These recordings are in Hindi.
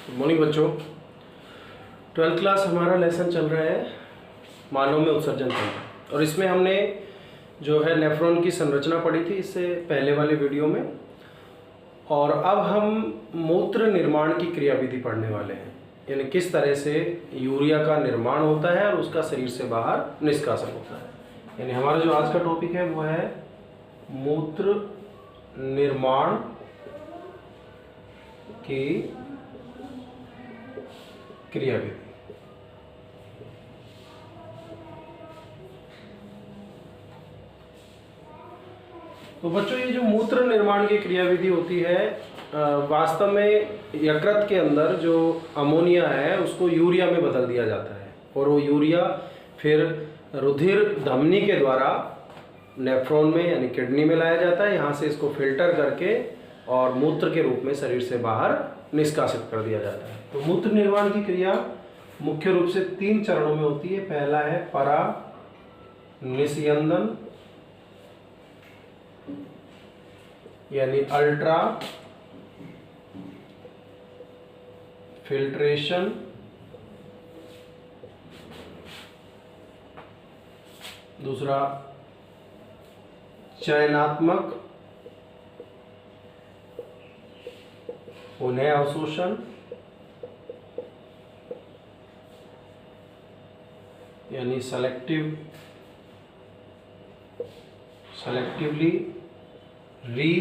गुड मॉर्निंग बच्चों। 12th क्लास हमारा लेसन चल रहा है मानव में उत्सर्जन तंत्र, और इसमें हमने जो है नेफ्रॉन की संरचना पढ़ी थी इससे पहले वाले वीडियो में। और अब हम मूत्र निर्माण की क्रियाविधि पढ़ने वाले हैं, यानी किस तरह से यूरिया का निर्माण होता है और उसका शरीर से बाहर निष्कासन होता है। यानी हमारा जो आज का टॉपिक है वो है मूत्र निर्माण की क्रियाविधि। तो बच्चों, ये जो मूत्र निर्माण की क्रियाविधि होती है वास्तव में यकृत के अंदर जो अमोनिया है उसको यूरिया में बदल दिया जाता है, और वो यूरिया फिर रुधिर धमनी के द्वारा नेफ्रॉन में यानी किडनी में लाया जाता है। यहाँ से इसको फिल्टर करके और मूत्र के रूप में शरीर से बाहर निष्कासित कर दिया जाता है। तो मूत्र निर्माण की क्रिया मुख्य रूप से 3 चरणों में होती है। पहला है परानिस्यंदन यानी अल्ट्रा फिल्ट्रेशन, दूसरा चयनात्मक पुनः अवशोषण यानी सेलेक्टिवली री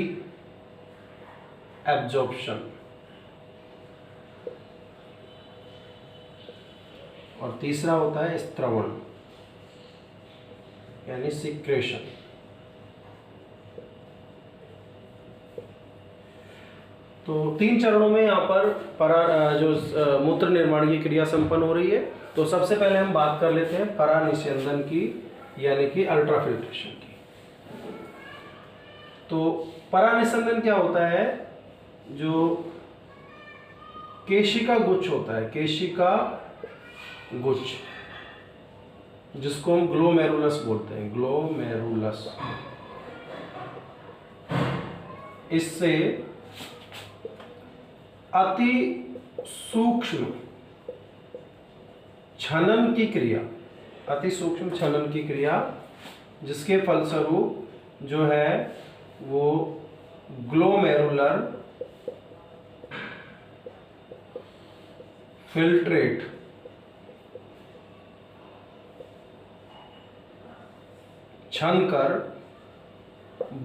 एब्जॉर्प्शन, और तीसरा होता है स्त्रवण यानी सिक्रेशन। तो 3 चरणों में यहाँ पर जो मूत्र निर्माण की क्रिया संपन्न हो रही है। तो सबसे पहले हम बात कर लेते हैं परानिस्यंदन की यानी कि अल्ट्राफिल्ट्रेशन की। तो परानिस्यंदन क्या होता है? जो केशिका गुच्छ होता है, केशिका गुच्छ, जिसको हम ग्लोमेरुलस बोलते हैं, ग्लोमेरुलस, इससे अति सूक्ष्म छनन की क्रिया, अति सूक्ष्म छनन की क्रिया, जिसके फलस्वरूप जो है वो ग्लोमेरुलर फिल्ट्रेट छन कर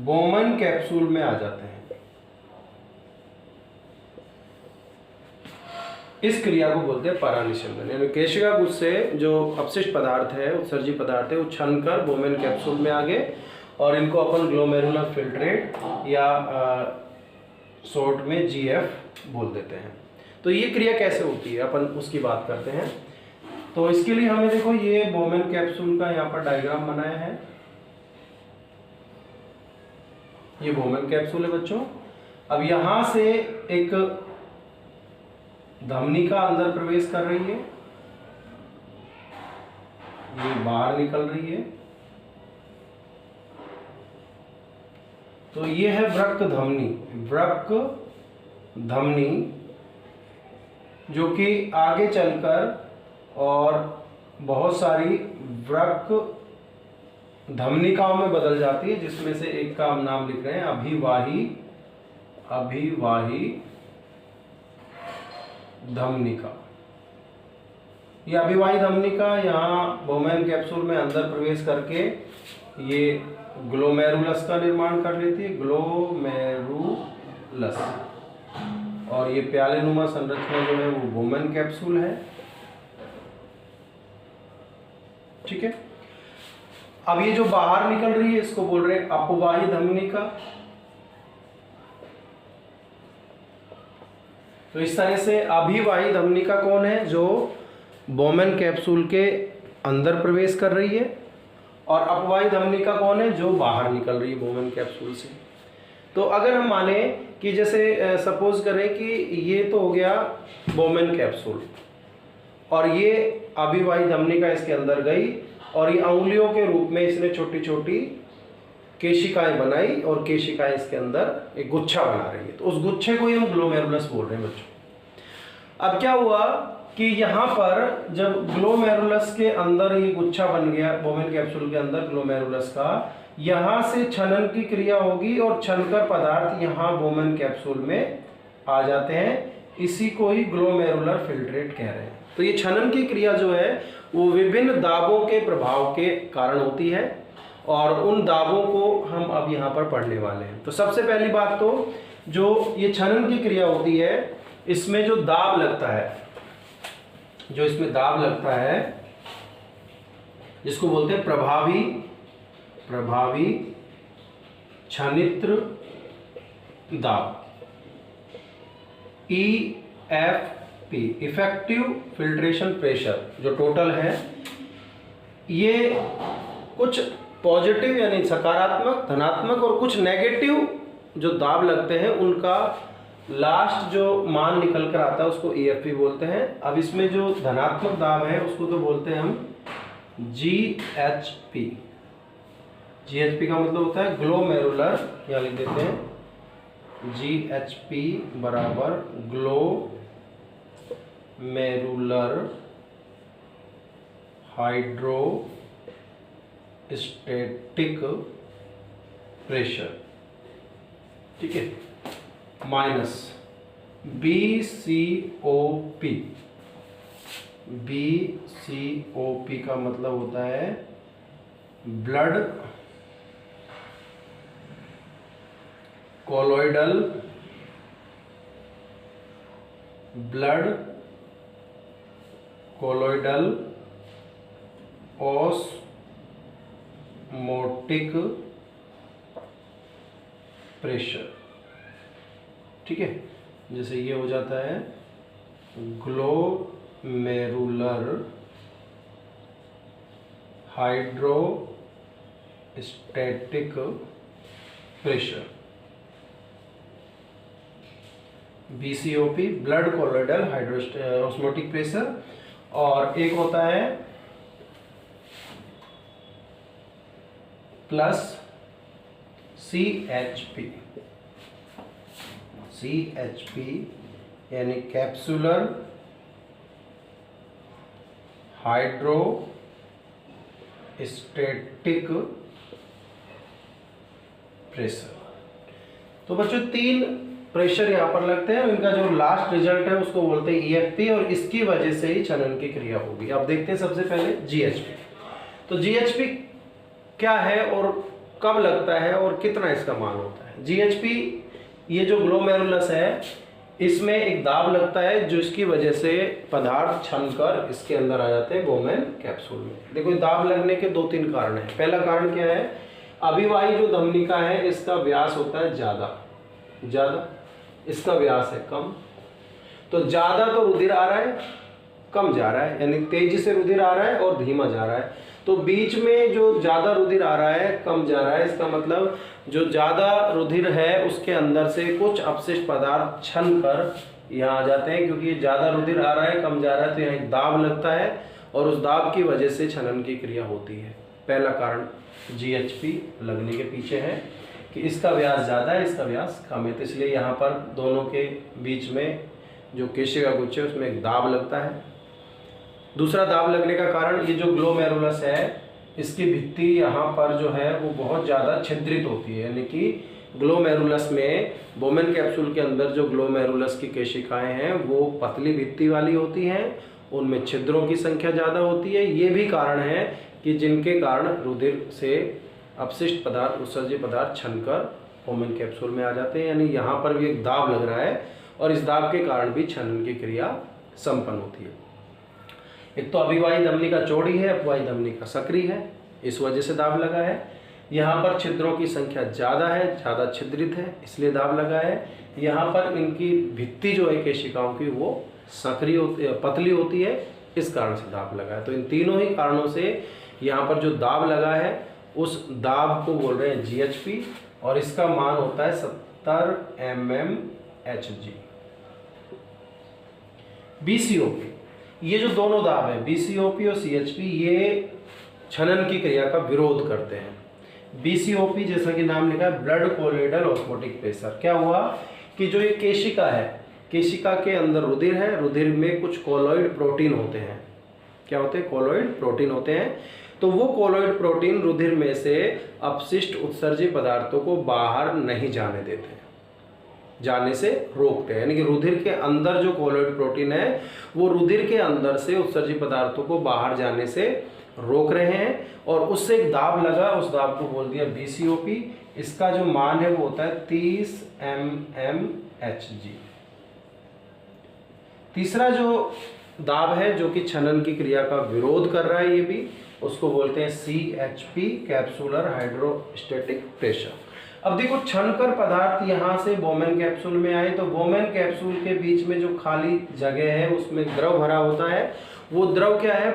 बोमन कैप्सूल में आ जाते हैं। इस क्रिया को बोलते हैं परानिस्यंदन। यानी केशिका गुच्छ से जो अपशिष्ट पदार्थ है, उत्सर्जी पदार्थ है, वो छन कर बोमेन कैप्सूल में आ गए, और इनको अपन ग्लोमेरुलर फिल्ट्रेट या शॉर्ट में जीएफ बोल देते हैं। तो ये क्रिया कैसे होती है अपन उसकी बात करते हैं। तो इसके लिए हमें देखो ये बोमेन कैप्सूल का यहाँ पर डायग्राम बनाया है। ये बोमेन कैप्सूल है बच्चों। अब यहाँ से एक धमनिका अंदर प्रवेश कर रही है, ये बाहर निकल रही है। तो ये है वृक्क धमनी, वृक्क धमनी, जो कि आगे चलकर और बहुत सारी वृक्क धमनिकाओं में बदल जाती है, जिसमें से एक का हम नाम लिख रहे हैं अभिवाही धमनिका। ये अभिवाही धमनिका यहाँ बोमेन कैप्सूल में अंदर प्रवेश करके ये ग्लोमेरुलस का निर्माण कर लेती है, ग्लोमेरुलस, और ये प्यालेनुमा संरचना जो है वो बोमेन कैप्सूल है। ठीक है। अब ये जो बाहर निकल रही है इसको बोल रहे हैं अपवाही धमनिका। तो इस तरह से अभिवाही धमनिका कौन है? जो बोमेन कैप्सूल के अंदर प्रवेश कर रही है, और अपवाही धमनिका कौन है? जो बाहर निकल रही है बोमेन कैप्सूल से। तो अगर हम माने कि जैसे सपोज करें कि ये तो हो गया बोमेन कैप्सूल, और ये अभिवाही धमनिका इसके अंदर गई, और ये अंगुलियों के रूप में इसने छोटी छोटी केशिकाएं बनाई और केशिकाएं इसके अंदर एक गुच्छा बना रही है। तो उस गुच्छे को ही हम ग्लोमेरुलस बोल रहे हैं बच्चों। अब क्या हुआ कि यहाँ पर जब ग्लोमेरुलस के अंदर ये गुच्छा बन गया बोमेन कैप्सूल के अंदर ग्लोमेरुलस का, यहाँ से छनन की क्रिया होगी और छनकर पदार्थ यहाँ बोमेन कैप्सूल में आ जाते हैं। इसी को ही ग्लोमेरुलर फिल्ट्रेट कह रहे हैं। तो ये छनन की क्रिया जो है वो विभिन्न दाबों के प्रभाव के कारण होती है और उन दाबों को हम अब यहाँ पर पढ़ने वाले हैं। तो सबसे पहली बात तो जो ये छनन की क्रिया होती है इसमें जो दाब लगता है, जो इसमें दाब लगता है जिसको बोलते हैं प्रभावी छनित्र दाब, EFP इफेक्टिव फिल्ट्रेशन प्रेशर जो टोटल है, ये कुछ पॉजिटिव यानी सकारात्मक धनात्मक और कुछ नेगेटिव जो दाब लगते हैं उनका लास्ट जो मान निकल कर आता है उसको EFP बोलते हैं। अब इसमें जो धनात्मक दाब है उसको तो बोलते हैं हम GHP। GHP का मतलब होता है ग्लोमेरुलर, या लिख देते हैं GHP बराबर ग्लोमेरुलर हाइड्रोस्टैटिक प्रेशर, ठीक है, माइनस BCOP। BCOP का मतलब होता है ब्लड कोलोइडल ऑस्मोटिक प्रेशर, ठीक है। जैसे ये हो जाता है glomerular hydrostatic pressure, BCOP blood colloidal osmotic pressure. और एक होता है प्लस CHP यानी कैप्सुलर हाइड्रोस्टैटिक प्रेशर। तो बच्चों 3 प्रेशर यहाँ पर लगते हैं, इनका जो लास्ट रिजल्ट है उसको बोलते हैं EFP और इसकी वजह से ही छनन की क्रिया होगी। अब देखते हैं सबसे पहले GHP। तो GHP क्या है और कब लगता है और कितना इसका मान होता है। GHP ये जो ग्लोमेरुलस है इसमें एक दाब लगता है जो इसकी वजह से पदार्थ छनकर इसके अंदर आ जाते हैं बोमेन कैप्सूल में। देखो दाब लगने के 2-3 कारण हैं। पहला कारण क्या है, अभिवाही जो धमनिका है इसका व्यास होता है ज़्यादा, इसका व्यास है कम। तो ज़्यादा तो रुधिर आ रहा है, कम जा रहा है, यानी तेजी से रुधिर आ रहा है और धीमा जा रहा है। तो बीच में जो ज़्यादा रुधिर आ रहा है कम जा रहा है, इसका मतलब जो ज़्यादा रुधिर है उसके अंदर से कुछ अपशिष्ट पदार्थ छन कर यहाँ आ जाते हैं। क्योंकि ज़्यादा रुधिर आ रहा है कम जा रहा है तो यहाँ एक दाब लगता है और उस दाब की वजह से छनन की क्रिया होती है। पहला कारण GHP लगने के पीछे है कि इसका व्यास ज़्यादा है, इसका व्यास कम है, तो इसलिए यहाँ पर दोनों के बीच में जो केशिका गुच्छ है उसमें एक दाब लगता है। दूसरा दाब लगने का कारण ये जो ग्लोमेरुलस है इसकी भित्ति यहाँ पर जो है वो बहुत ज़्यादा छिद्रित होती है, यानी कि ग्लोमेरुलस में बोमेन कैप्सूल के अंदर जो ग्लोमेरुलस की केशिकाएं हैं वो पतली भित्ति वाली होती हैं, उनमें छिद्रों की संख्या ज़्यादा होती है। ये भी कारण है कि जिनके कारण रुधिर से अपशिष्ट पदार्थ उत्सर्जित पदार्थ छनकर बोमेन कैप्सूल में आ जाते हैं, यानी यहाँ पर भी एक दाब लग रहा है और इस दाब के कारण भी छनन की क्रिया संपन्न होती है। एक तो अभिवाही धमनिका चौड़ी है, अपवाही धमनिका सक्रिय है, इस वजह से दाब लगा है। यहाँ पर छिद्रों की संख्या ज़्यादा है, ज़्यादा छिद्रित है, इसलिए दाब लगा है। यहाँ पर इनकी भित्ति जो है केशिकाओं की वो सक्रिय होती पतली होती है, इस कारण से दाब लगा है। तो इन तीनों ही कारणों से यहाँ पर जो दाब लगा है उस दाब को बोल रहे हैं GHP और इसका मान होता है 70 mmHg। BCOP, ये जो दोनों दाब है BCOP और CHP, ये छनन की क्रिया का विरोध करते हैं। BCOP जैसा कि नाम लिखा है ब्लड कोलोइडल ऑस्मोटिक प्रेशर। क्या हुआ कि जो ये केशिका है केशिका के अंदर रुधिर है, रुधिर में कुछ कोलॉइड प्रोटीन होते हैं। क्या होते हैं? कोलॉइड प्रोटीन होते हैं। तो वो कोलॉइड प्रोटीन रुधिर में से अपशिष्ट उत्सर्जी पदार्थों को बाहर नहीं जाने देते हैं, जाने से रोकते हैं। यानी कि रुधिर के अंदर जो कोलॉइड प्रोटीन है वो रुधिर के अंदर से उत्सर्जी पदार्थों को बाहर जाने से रोक रहे हैं, और उससे एक दाब लगा, उस दाब को बोल दिया BCOP। इसका जो मान है वो होता है 30 mmHg। तीसरा जो दाब है जो कि छनन की क्रिया का विरोध कर रहा है, ये भी उसको बोलते हैं CHP, कैप्सुलर हाइड्रोस्टैटिक प्रेशर। अब देखो, छनकर पदार्थ यहाँ से बोमेन कैप्सूल में आए तो बोमेन कैप्सूल के बीच में जो खाली जगह है उसमें द्रव भरा होता है। वो द्रव क्या है?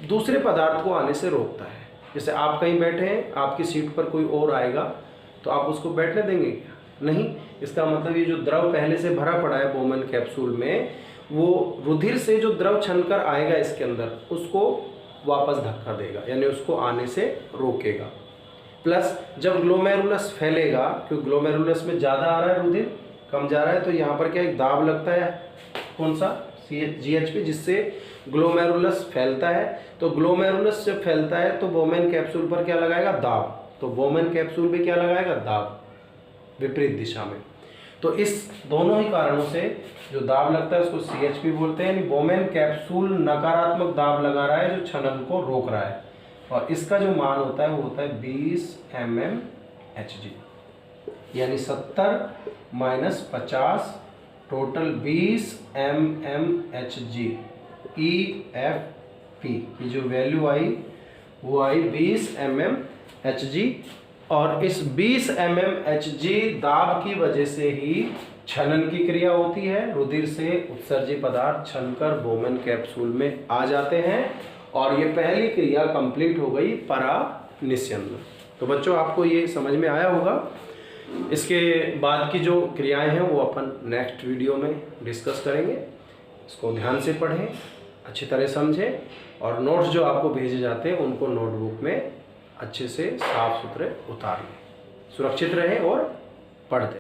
दूसरे पदार्थ को आने से रोकता है। जैसे आप कहीं बैठे हैं, आपकी सीट पर कोई और आएगा तो आप उसको बैठने देंगे क्या? नहीं। इसका मतलब ये जो द्रव पहले से भरा पड़ा है बोमेन कैप्सूल में, वो रुधिर से जो द्रव छनकर आएगा इसके अंदर, उसको वापस धक्का देगा, यानी उसको आने से रोकेगा। प्लस जब ग्लोमेरुलस फैलेगा, क्योंकि ग्लोमेरुलस में ज़्यादा आ रहा है रुधिर, कम जा रहा है, तो यहाँ पर क्या एक दाब लगता है, कौन सा? GHP, जिससे ग्लोमेरुलस फैलता है। तो ग्लोमेरुलस जब फैलता है तो बोमेन कैप्सूल पर क्या लगाएगा? दाब। तो बोमेन कैप्सूल पे क्या लगाएगा? दाब, विपरीत दिशा में। तो इस दोनों ही कारणों से जो दाब लगता है उसको CHP बोलते हैं। यानी बोमेन कैप्सूल नकारात्मक दाब लगा रहा है जो छनन को रोक रहा है, और इसका जो मान होता है वो होता है 20 mmHg। यानी 70 - 50 टोटल 20 mmHg EFP की जो वैल्यू आई वो आई 20 mmHg। और इस 20 mmHg दाब की वजह से ही छनन की क्रिया होती है। रुधिर से उत्सर्जी पदार्थ छनकर बोमेन कैप्सूल में आ जाते हैं, और ये पहली क्रिया कंप्लीट हो गई परानिस्यन। तो बच्चों, आपको ये समझ में आया होगा। इसके बाद की जो क्रियाएं हैं वो अपन नेक्स्ट वीडियो में डिस्कस करेंगे। इसको ध्यान से पढ़ें, अच्छी तरह समझें, और नोट्स जो आपको भेजे जाते हैं उनको नोटबुक में अच्छे से साफ सुथरे उतार लें। सुरक्षित रहें और पढ़ते